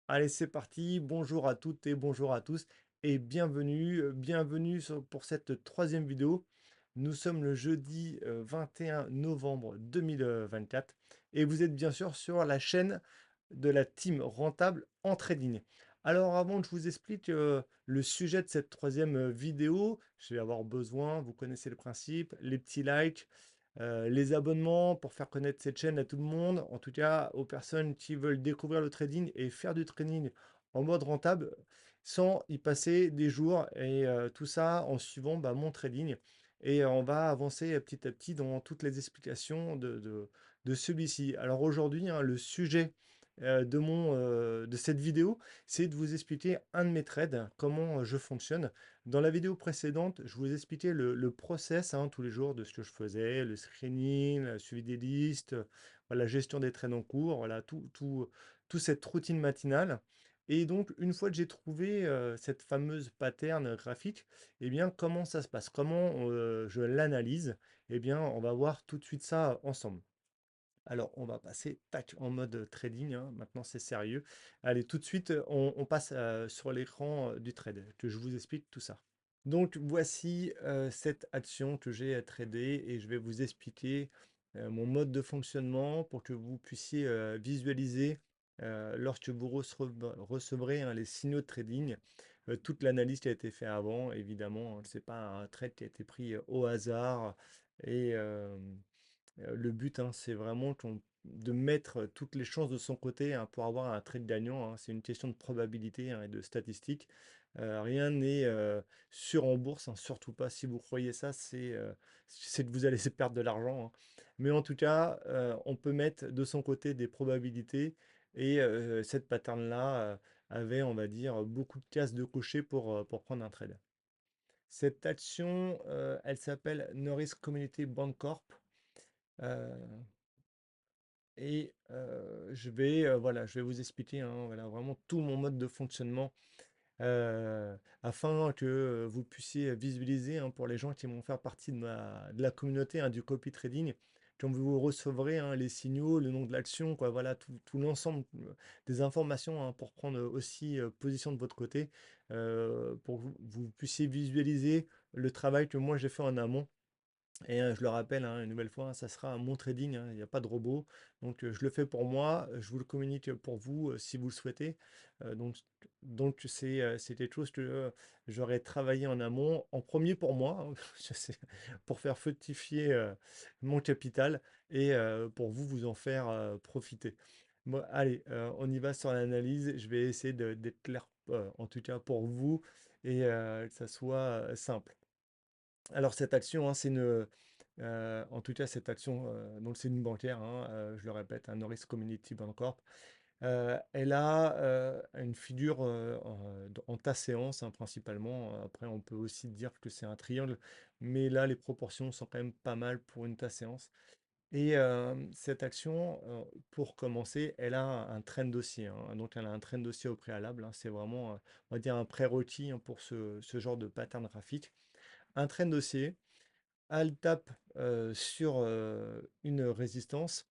Allez, c'est parti. Bonjour à toutes et bonjour à tous et bienvenue pour cette troisième vidéo. Nous sommes le jeudi 21 novembre 2024 et vous êtes bien sûr sur la chaîne de la team rentable en trading. Alors avant que je vous explique le sujet de cette troisième vidéo, je vais avoir besoin, vous connaissez le principe, les petits likes, les abonnements pour faire connaître cette chaîne à tout le monde, en tout cas aux personnes qui veulent découvrir le trading et faire du trading en mode rentable sans y passer des jours et tout ça en suivant mon trading. Et on va avancer petit à petit dans toutes les explications de celui-ci. Alors aujourd'hui, hein, le sujet de cette vidéo, c'est de vous expliquer un de mes trades, comment je fonctionne. Dans la vidéo précédente, je vous expliquais le process hein, tous les jours de ce que je faisais, le screening, le suivi des listes, voilà, la gestion des trades en cours, voilà, tout cette routine matinale. Et donc, une fois que j'ai trouvé cette fameuse pattern graphique, eh bien, comment ça se passe? Comment je l'analyse? Eh bien, on va voir tout de suite ça ensemble. Alors, on va passer tac, en mode trading, hein. Maintenant, c'est sérieux. Allez, tout de suite, on passe sur l'écran du trade, que je vous explique tout ça. Donc, voici cette action que j'ai tradée et je vais vous expliquer mon mode de fonctionnement pour que vous puissiez visualiser lorsque vous recevrez hein, les signaux de trading, toute l'analyse qui a été faite avant, évidemment. Ce n'est pas un trade qui a été pris au hasard et le but, hein, c'est vraiment de mettre toutes les chances de son côté hein, pour avoir un trade gagnant, hein. C'est une question de probabilité hein, et de statistiques. Rien n'est sûr en bourse, hein, surtout pas si vous croyez ça, c'est que vous allez perdre de l'argent, hein. Mais en tout cas, on peut mettre de son côté des probabilités et cette pattern-là avait, on va dire, beaucoup de cases de cocher pour prendre un trade. Cette action, elle s'appelle Norris Community Bank Corp. Euh, et voilà, je vais vous expliquer, hein, voilà, vraiment tout mon mode de fonctionnement, afin que, vous puissiez visualiser, hein, pour les gens qui vont faire partie de la communauté, hein, du copy trading. Quand vous recevrez, hein, les signaux, le nom de l'action, quoi, voilà, tout l'ensemble, des informations, hein, pour prendre, aussi, position de votre côté, pour que vous puissiez visualiser le travail que moi j'ai fait en amont. Et je le rappelle, hein, une nouvelle fois, hein, ça sera mon trading, hein, il n'y a pas de robot. Donc je le fais pour moi, je vous le communique pour vous si vous le souhaitez. Euh, donc donc c'est quelque chose que j'aurais travaillé en amont, en premier pour moi, hein, je sais, pour faire fructifier mon capital et pour vous vous en faire profiter. Bon, allez, on y va sur l'analyse. Je vais essayer d'être clair, en tout cas pour vous, et que ça soit simple. Alors cette action, hein, en tout cas cette action, donc c'est une bancaire, hein, je le répète, un Norris Community Bancorp. Elle a une figure en tas séance hein, principalement. Après, on peut aussi dire que c'est un triangle, mais là les proportions sont quand même pas mal pour une tas séance. Et cette action, pour commencer, elle a un trend dossier, hein. Donc elle a un trend dossier au préalable, hein. C'est vraiment, on va dire, un prérequis hein, pour ce genre de pattern graphique. Un trend dossier. Elle tape sur une résistance.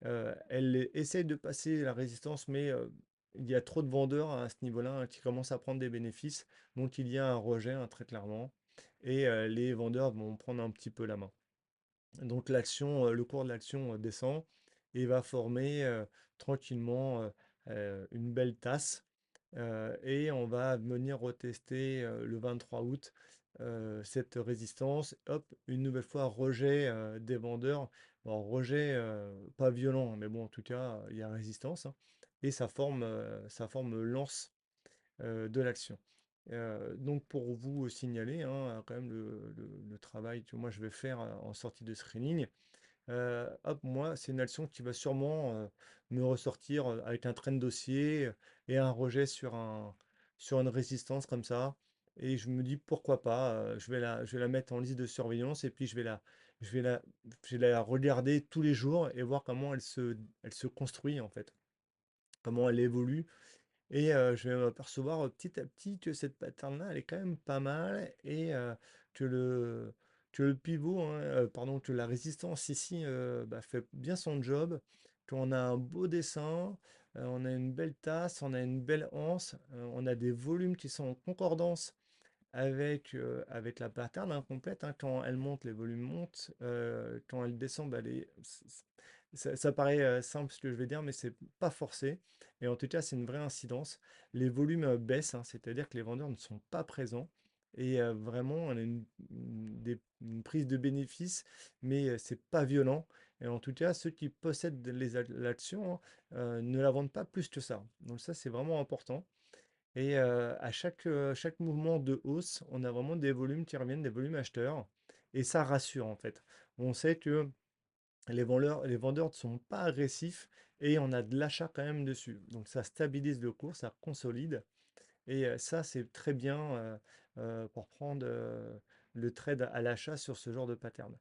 Elle essaye de passer la résistance, mais il y a trop de vendeurs à ce niveau-là hein, qui commencent à prendre des bénéfices. Donc il y a un rejet hein, très clairement. Et les vendeurs vont prendre un petit peu la main. Donc l'action, le cours de l'action descend et va former tranquillement une belle tasse. Et on va venir retester le 23 août cette résistance. Hop, une nouvelle fois, rejet des vendeurs. Bon, rejet pas violent, mais bon, en tout cas, il y a résistance, hein. Et ça forme lance de l'action. Donc pour vous signaler hein, quand même le travail que moi je vais faire en sortie de screening, hop, moi, c'est une action qui va sûrement me ressortir avec un train de dossier et un rejet sur une résistance comme ça. Et je me dis pourquoi pas, je vais la mettre en liste de surveillance et puis je vais la, je vais la regarder tous les jours et voir comment elle se construit en fait, comment elle évolue. Et je vais m'apercevoir petit à petit que cette pattern-là, elle est quand même pas mal et que le pivot, hein, pardon, que la résistance ici fait bien son job, qu'on a un beau dessin. on a une belle tasse, on a une belle anse, on a des volumes qui sont en concordance avec la pattern complète, hein. Quand elle monte, les volumes montent. Quand elle descend, bah, ça paraît simple ce que je vais dire, mais c'est pas forcé. Et en tout cas, c'est une vraie incidence. Les volumes baissent, hein, c'est-à-dire que les vendeurs ne sont pas présents. Et vraiment, on a une prise de bénéfice, mais c'est pas violent. Et en tout cas, ceux qui possèdent l'action, hein, ne la vendent pas plus que ça. Donc ça, c'est vraiment important. Et chaque mouvement de hausse, on a vraiment des volumes qui reviennent, des volumes acheteurs. Et ça rassure en fait. On sait que les vendeurs ne sont pas agressifs et on a de l'achat quand même dessus. Donc ça stabilise le cours, ça consolide. Et ça, c'est très bien pour prendre le trade à l'achat sur ce genre de pattern.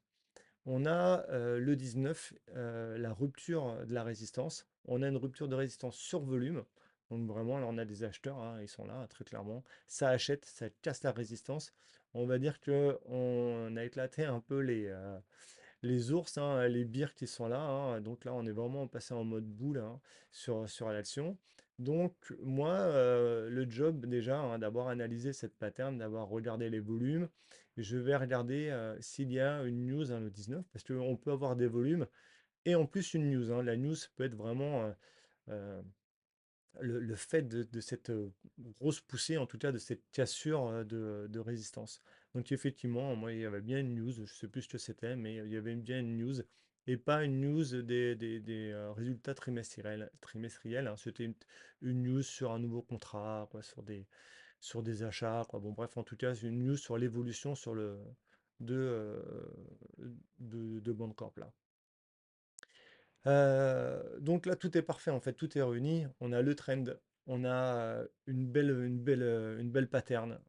On a le 19, la rupture de la résistance. On a une rupture de résistance sur volume. Donc vraiment, là, on a des acheteurs, hein, ils sont là, très clairement. Ça achète, ça casse la résistance. On va dire que on a éclaté un peu les ours, hein, les bières qui sont là, hein. Donc là, on est vraiment passé en mode boule, hein, sur l'action. Donc moi, le job déjà, hein, d'avoir analysé cette pattern, d'avoir regardé les volumes, je vais regarder s'il y a une news, hein, le 19, parce qu'on peut avoir des volumes et en plus une news, hein. La news peut être vraiment euh, le fait de cette grosse poussée, en tout cas de cette cassure de résistance. Donc effectivement, moi, il y avait bien une news, je sais plus ce que c'était, mais il y avait bien une news, et pas une news des résultats trimestriels, hein. C'était une news sur un nouveau contrat, quoi, sur des achats, quoi. Bon, bref, en tout cas, c'est une news sur l'évolution de, euh, de Bancorp, là. Donc là, tout est parfait en fait, tout est réuni. On a le trend, on a une belle pattern,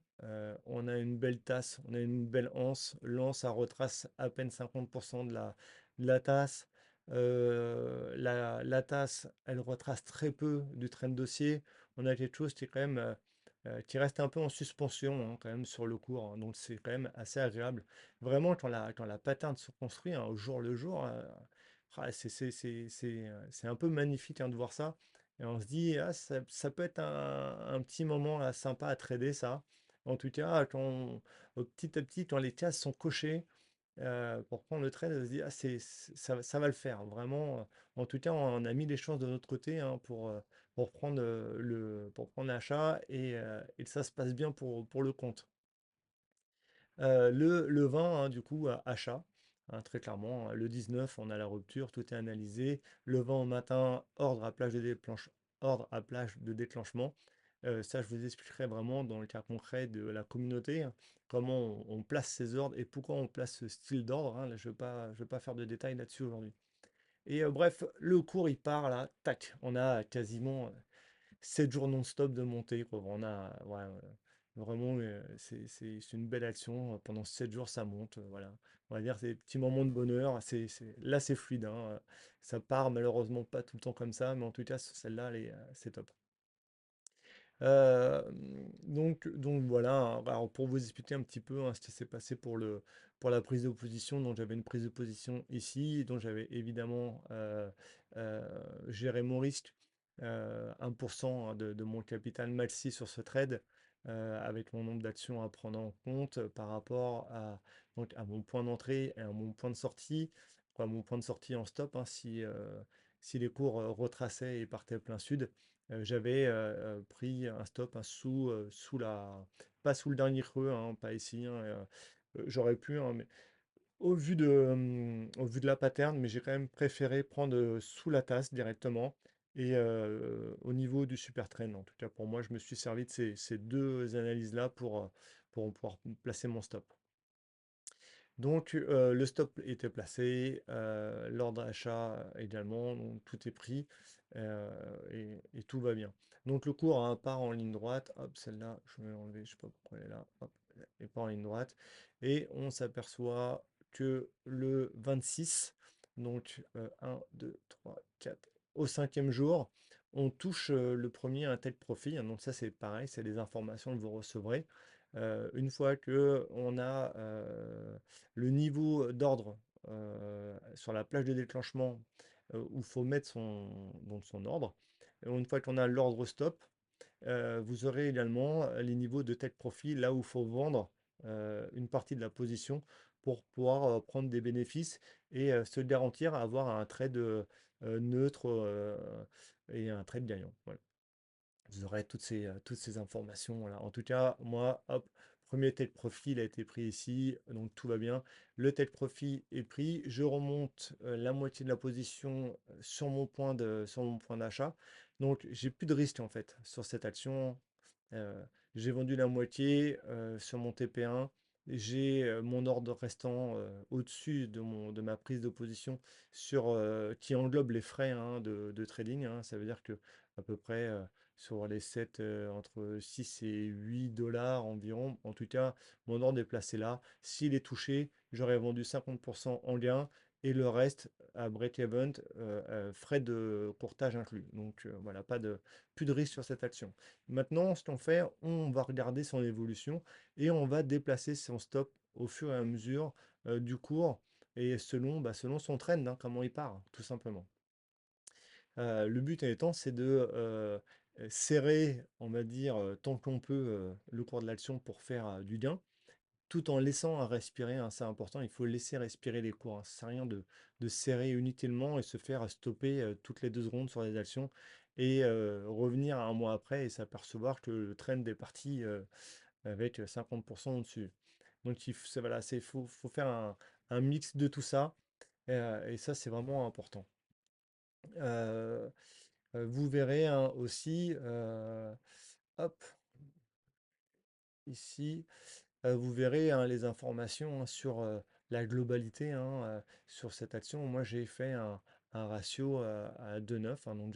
on a une belle tasse, on a une belle anse. L'anse, ça retrace à peine 50% de la tasse. La tasse, elle retrace très peu du trend dossier. On a quelque chose qui est quand même qui reste un peu en suspension, hein, quand même sur le cours, hein. Donc c'est quand même assez agréable. Vraiment, quand la pattern se construit, hein, au jour le jour. Ah, c'est un peu magnifique, hein, de voir ça. Et on se dit, ah, ça peut être un petit moment là, sympa à trader, ça. En tout cas, petit à petit, quand les cases sont cochées pour prendre le trade, on se dit, ah, ça va le faire. Vraiment, en tout cas, on a mis les chances de notre côté, hein, pour prendre l'achat et ça se passe bien pour le compte. Le 20, hein, du coup, achat, hein, très clairement. Le 19, on a la rupture, tout est analysé. Le 20 au matin, ordre à plage de déclenchement. Ça, je vous expliquerai vraiment dans le cas concret de la communauté, hein, comment on place ces ordres et pourquoi on place ce style d'ordre, hein. Là, je vais pas faire de détails là-dessus aujourd'hui. Et bref, le cours, il part là, tac, on a quasiment 7 jours non-stop de montée, quoi. On a, ouais, vraiment, c'est une belle action. Pendant 7 jours, ça monte. Voilà. On va dire c'est des petits moments de bonheur. Là, c'est fluide, hein. Ça part malheureusement pas tout le temps comme ça, mais en tout cas, celle-là, c'est top. Euh, donc voilà, hein. Alors, pour vous expliquer un petit peu, hein, ce qui s'est passé pour la prise de position, donc j'avais une prise de position ici, donc j'avais évidemment euh, géré mon risque, 1% de mon capital maxi sur ce trade, avec mon nombre d'actions à prendre en compte par rapport donc à mon point d'entrée et à mon point de sortie, quoi, mon point de sortie en stop, hein, si les cours retraçaient et partaient plein sud. J'avais pris un stop, hein, pas sous le dernier creux, hein, pas ici, hein. J'aurais pu, hein, mais au vu de la pattern, mais j'ai quand même préféré prendre sous la tasse directement et au niveau du super trend. En tout cas, pour moi, je me suis servi de ces deux analyses-là pour pouvoir placer mon stop. Donc, le stop était placé, l'ordre d'achat également, donc tout est pris, et tout va bien. Donc le cours a un part en ligne droite, hop, celle-là, je vais l'enlever, je sais pas pourquoi elle est là, hop, elle part en ligne droite, et on s'aperçoit que le 26, donc 1, 2, 3, 4, au cinquième jour, on touche le premier un tel profit, hein. Donc ça c'est pareil, c'est des informations que vous recevrez. Une fois que on a le niveau d'ordre sur la plage de déclenchement où il faut mettre donc son ordre. Et une fois qu'on a l'ordre stop, vous aurez également les niveaux de take profit, là où il faut vendre une partie de la position pour pouvoir prendre des bénéfices et se garantir à avoir un trade neutre et un trade gagnant. Voilà. Vous aurez toutes ces informations. Voilà. En tout cas, moi, hop, premier take profit il a été pris ici, donc tout va bien. Le take profit est pris. Je remonte la moitié de la position sur mon point d'achat. Donc, j'ai plus de risque en fait sur cette action. J'ai vendu la moitié sur mon TP1. J'ai mon ordre restant au-dessus de ma prise de position qui englobe les frais hein, de trading, hein. Ça veut dire que à peu près sur les 7 entre 6 et 8 dollars environ. En tout cas, mon ordre est placé là. S'il est touché, j'aurais vendu 50% en gain et le reste à break-even, frais de courtage inclus. Donc voilà, plus de risque sur cette action. Maintenant, ce qu'on fait, on va regarder son évolution et on va déplacer son stop au fur et à mesure du cours et selon son trend, hein, comment il part, tout simplement. Le but étant, c'est de serrer, on va dire, tant qu'on peut, le cours de l'action pour faire du gain, tout en laissant à respirer, hein, c'est important, il faut laisser respirer les cours, hein. Ça sert à rien de serrer inutilement et se faire stopper toutes les 2 secondes sur les actions et revenir un mois après et s'apercevoir que le trend est parti avec 50% au-dessus. Donc voilà, faut faire un mix de tout ça et ça c'est vraiment important. Euh, vous verrez hein, aussi, hop, ici, vous verrez hein, les informations hein, sur la globalité hein, sur cette action. Moi, j'ai fait un ratio à 2,9, hein, donc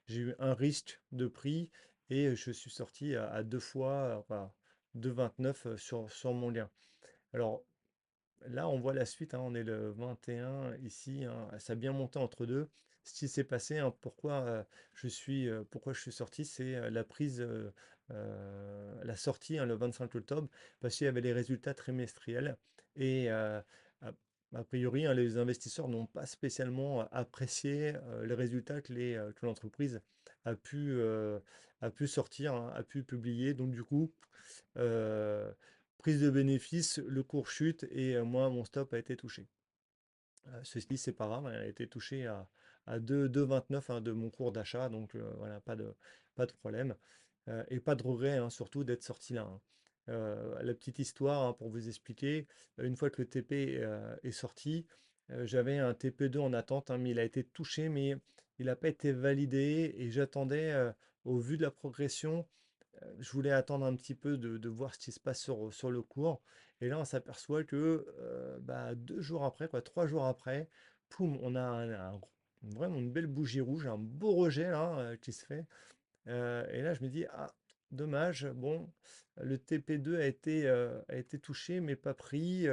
j'ai eu un risque de prix et je suis sorti à 2 fois, enfin, 2,29 sur mon gain. Alors, là, on voit la suite, hein, on est le 21 ici, hein, ça a bien monté entre deux. Ce qui s'est passé, hein, pourquoi je suis sorti, c'est la sortie hein, le 25 octobre, parce qu'il y avait les résultats trimestriels et a, a priori, hein, les investisseurs n'ont pas spécialement apprécié les résultats que l'entreprise a pu, euh, a pu sortir, hein, a pu publier. Donc du coup, euh, prise de bénéfice, le cours chute et moi, mon stop a été touché. Ceci, c'est pas grave, elle a été touchée à 2,29 hein, de mon cours d'achat, donc voilà, pas de problème. Et pas de regret, hein, surtout d'être sorti là, hein. La petite histoire hein, pour vous expliquer, une fois que le TP est sorti, j'avais un TP2 en attente, hein, mais il a été touché, mais il n'a pas été validé et j'attendais, au vu de la progression, je voulais attendre un petit peu de voir ce qui se passe sur le cours. Et là, on s'aperçoit que 2 jours après, quoi, 3 jours après, poum, on a vraiment une belle bougie rouge, un beau rejet là, qui se fait. Et là, je me dis, ah, dommage, bon, le TP2 a été touché, mais pas pris.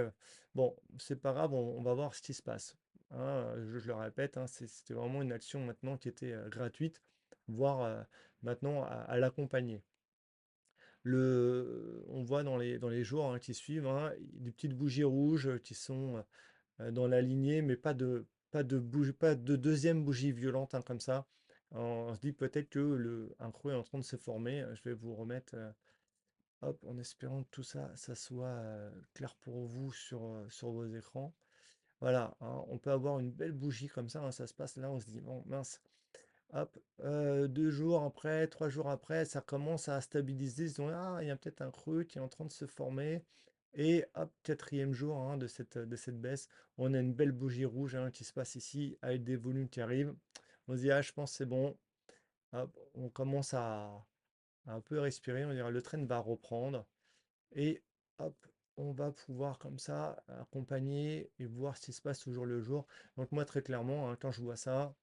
Bon, c'est pas grave, on va voir ce qui se passe, hein. Je le répète, hein, c'était vraiment une action maintenant qui était gratuite, voire maintenant à l'accompagner. On voit dans les jours hein, qui suivent hein, des petites bougies rouges qui sont dans la lignée, mais pas de deuxième bougie violente hein, comme ça. On se dit peut-être que un creux est en train de se former. Je vais vous remettre, hop, en espérant que tout ça, ça soit clair pour vous sur vos écrans. Voilà, hein, on peut avoir une belle bougie comme ça, hein, ça se passe là, on se dit, bon, mince, hop, 2 jours après, 3 jours après, ça commence à stabiliser. Ils se disent, ah, il y a peut-être un creux qui est en train de se former. Et hop, quatrième jour hein, de cette baisse, on a une belle bougie rouge hein, qui se passe ici avec des volumes qui arrivent. On se dit, ah, je pense que c'est bon. Hop, on commence à un peu respirer. On dirait le train va reprendre. Et hop, on va pouvoir comme ça accompagner et voir ce qui se passe au jour le jour. Donc moi, très clairement, hein, quand je vois ça,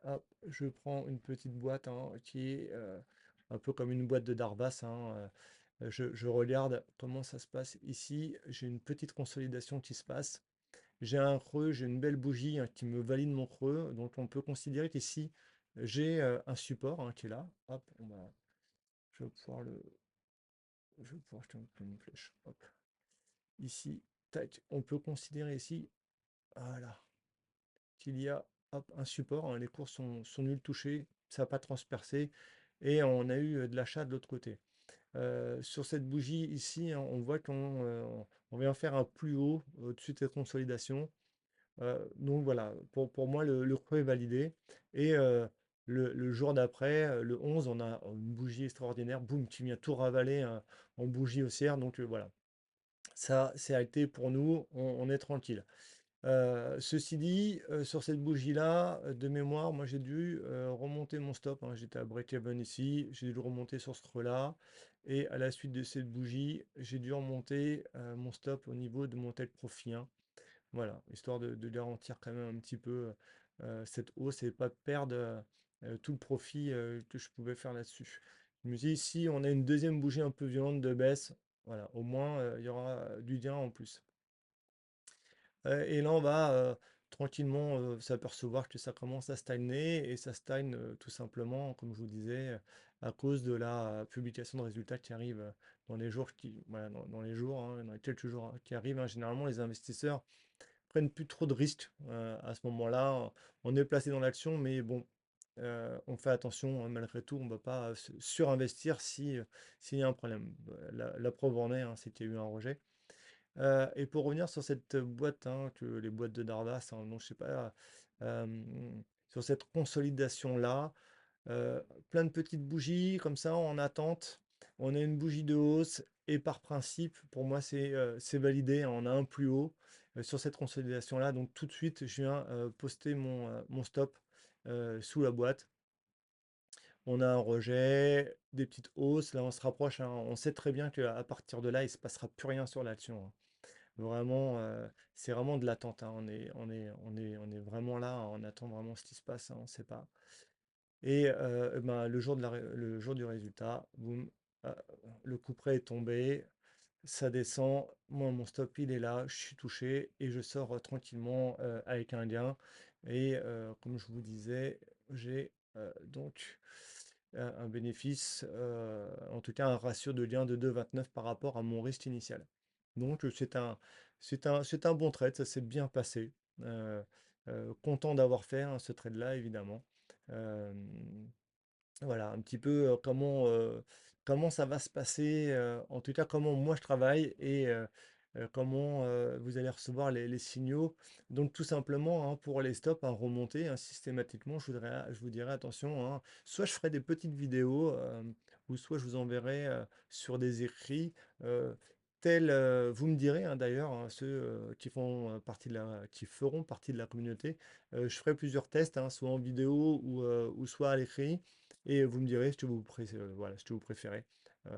hop, je prends une petite boîte hein, qui est un peu comme une boîte de Darvas, hein, je regarde comment ça se passe ici. J'ai une petite consolidation qui se passe. J'ai un creux, j'ai une belle bougie hein, qui me valide mon creux. Donc on peut considérer qu'ici, j'ai un support hein, qui est là. Hop, je vais pouvoir jeter une flèche. Hop, ici, tac, on peut considérer ici, voilà, qu'il y a hop, un support, hein, les cours sont nuls touchés, ça n'a pas transpercé et on a eu de l'achat de l'autre côté. Sur cette bougie ici, hein, on voit on vient faire un plus haut au-dessus de cette consolidation. Donc voilà, pour moi, le creux est validé. Et le jour d'après, le 11, on a une bougie extraordinaire, boum, qui vient tout ravaler en bougie haussière. Donc voilà, ça, c'est acté pour nous, on est tranquille. Ceci dit, sur cette bougie-là, de mémoire, moi j'ai dû remonter mon stop, hein. J'étais à break-even ici, j'ai dû le remonter sur ce creux-là. Et à la suite de cette bougie, j'ai dû remonter mon stop au niveau de mon take profit, hein. Voilà, histoire de garantir quand même un petit peu cette hausse et pas perdre tout le profit que je pouvais faire là-dessus. Je me dis, si on a une deuxième bougie un peu violente de baisse, voilà, au moins il y aura du gain en plus. Et là, on va tranquillement s'apercevoir que ça commence à stagner et ça stagne tout simplement, comme je vous disais, à cause de la publication de résultats qui arrive dans les jours voilà, dans les jours, hein, dans les quelques jours qui arrivent, hein. Généralement, les investisseurs prennent plus trop de risques à ce moment-là. On est placé dans l'action, mais bon, on fait attention, hein, malgré tout, on ne va pas surinvestir s'il y a un problème. La preuve en est, hein, c'est qu'il y a eu un rejet. Et pour revenir sur cette boîte, hein, que les boîtes de Dardas, hein, non, je sais pas, euh, sur cette consolidation-là, euh, plein de petites bougies comme ça en attente. On a une bougie de hausse et par principe, pour moi, c'est validé, hein. On a un plus haut sur cette consolidation-là. Donc tout de suite, je viens poster mon stop sous la boîte. On a un rejet, des petites hausses. Là, on se rapproche, hein. On sait très bien qu'à partir de là, il ne se passera plus rien sur l'action, hein. Vraiment, c'est vraiment de l'attente, hein. On est vraiment là, hein. On attend vraiment ce qui se passe, hein. On ne sait pas. Et ben, le jour du résultat, boum, euh, le coup près est tombé, ça descend, moi mon stop il est là, je suis touché et je sors tranquillement avec un gain. Et comme je vous disais, j'ai donc un bénéfice, en tout cas un ratio de gain de 2,29 par rapport à mon risque initial. Donc c'est un bon trade, ça s'est bien passé. Euh, Content d'avoir fait hein, ce trade-là, évidemment. Euh, voilà, un petit peu comment ça va se passer, en tout cas comment moi je travaille et comment vous allez recevoir les signaux. Donc tout simplement hein, pour les stops à remonter hein, systématiquement, je vous dirais attention, hein, soit je ferai des petites vidéos ou soit je vous enverrai sur des écrits. euh, Vous me direz hein, d'ailleurs, hein, ceux qui font qui feront partie de la communauté, je ferai plusieurs tests, hein, soit en vidéo ou soit à l'écrit. Et vous me direz voilà, ce que vous préférez.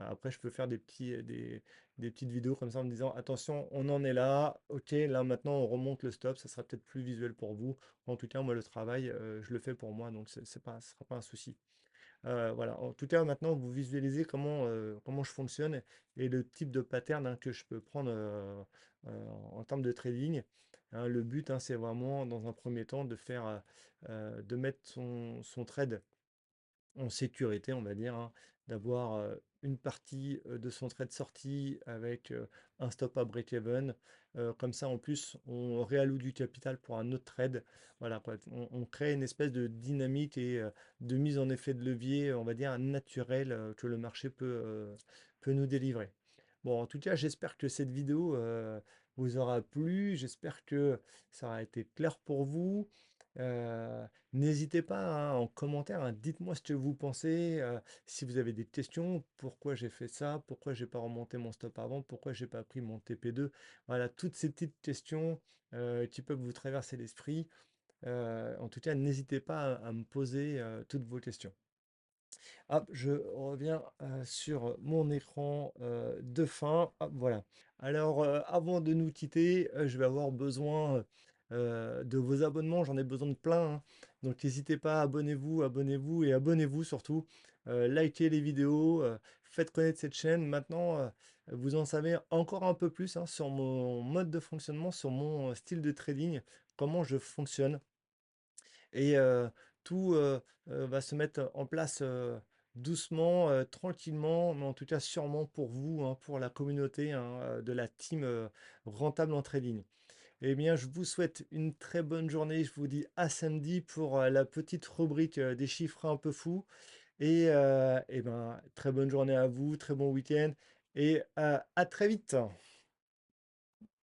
Après, je peux faire des petites vidéos comme ça en me disant, attention, on en est là, ok, là maintenant on remonte le stop, ça sera peut-être plus visuel pour vous. En tout cas, moi le travail, je le fais pour moi, donc ce sera pas un souci. Voilà, en tout cas, maintenant vous visualisez comment je fonctionne et le type de pattern hein, que je peux prendre en termes de trading. Hein, le but, hein, c'est vraiment, dans un premier temps, de mettre son trade en sécurité, on va dire, hein, d'avoir une partie de son trade sortie avec un stop à break-even. Comme ça, en plus, on réalloue du capital pour un autre trade. Voilà, quoi. On crée une espèce de dynamique et de mise en effet de levier, on va dire, naturel que le marché peut nous délivrer. Bon, en tout cas, j'espère que cette vidéo vous aura plu. J'espère que ça aura été clair pour vous. Euh, N'hésitez pas hein, en commentaire, hein, dites-moi ce que vous pensez, si vous avez des questions, pourquoi j'ai fait ça, pourquoi j'ai pas remonté mon stop avant, pourquoi j'ai pas pris mon TP2. Voilà, toutes ces petites questions qui peuvent vous traverser l'esprit. En tout cas, n'hésitez pas à me poser toutes vos questions. Hop, je reviens sur mon écran de fin. Hop, voilà. Alors, avant de nous quitter, je vais avoir besoin de vos abonnements. J'en ai besoin de plein, hein. Donc, n'hésitez pas, abonnez-vous, abonnez-vous et abonnez-vous surtout. Likez les vidéos, faites connaître cette chaîne. Maintenant, vous en savez encore un peu plus hein, sur mon mode de fonctionnement, sur mon style de trading, comment je fonctionne et tout va se mettre en place doucement, tranquillement, mais en tout cas sûrement pour vous, hein, pour la communauté hein, de la team rentable en trading. Eh bien, je vous souhaite une très bonne journée. Je vous dis à samedi pour, la petite rubrique, des chiffres un peu fous et ben, très bonne journée à vous, très bon week-end et à très vite.